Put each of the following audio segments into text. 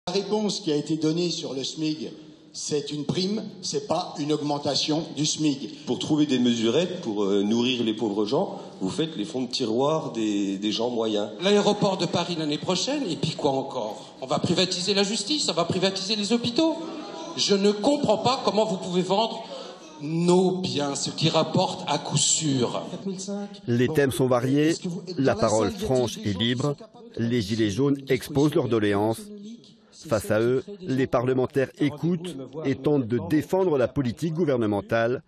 La réponse qui a été donnée sur le SMIC, c'est une prime, c'est pas une augmentation du SMIC. Pour trouver des mesurettes pour nourrir les pauvres gens, vous faites les fonds de tiroir des gens moyens. L'aéroport de Paris l'année prochaine, et puis quoi encore? On va privatiser la justice, on va privatiser les hôpitaux. Je ne comprends pas comment vous pouvez vendre nos biens, ce qui rapporte à coup sûr. Les thèmes sont variés, la parole franche et libre, les gilets jaunes exposent leurs doléances. Face à eux, les parlementaires écoutent et tentent de défendre la politique gouvernementale.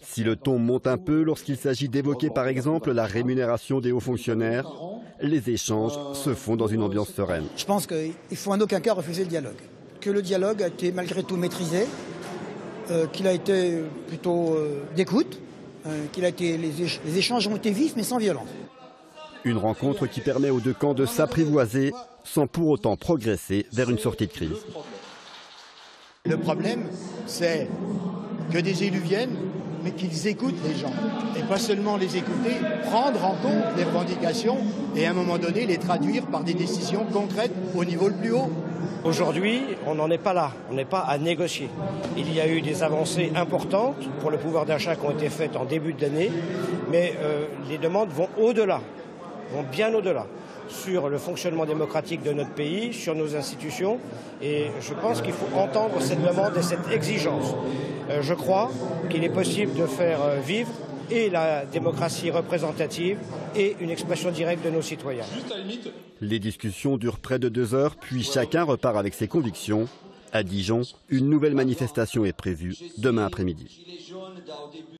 Si le ton monte un peu lorsqu'il s'agit d'évoquer par exemple la rémunération des hauts fonctionnaires, les échanges se font dans une ambiance sereine. Je pense qu'il ne faut en aucun cas refuser le dialogue. Que le dialogue a été malgré tout maîtrisé, qu'il a été plutôt d'écoute, les échanges ont été vifs mais sans violence. Une rencontre qui permet aux deux camps de s'apprivoiser sans pour autant progresser vers une sortie de crise. Le problème, c'est que des élus viennent, mais qu'ils écoutent les gens. Et pas seulement les écouter, prendre en compte les revendications et à un moment donné les traduire par des décisions concrètes au niveau le plus haut. Aujourd'hui, on n'en est pas là, on n'est pas à négocier. Il y a eu des avancées importantes pour le pouvoir d'achat qui ont été faites en début d'année, mais les demandes vont au-delà, vont bien au-delà, sur le fonctionnement démocratique de notre pays, sur nos institutions, et je pense qu'il faut entendre cette demande et cette exigence. Je crois qu'il est possible de faire vivre et la démocratie représentative et une expression directe de nos citoyens. Les discussions durent près de 2 heures, puis chacun repart avec ses convictions. À Dijon, une nouvelle manifestation est prévue demain après-midi.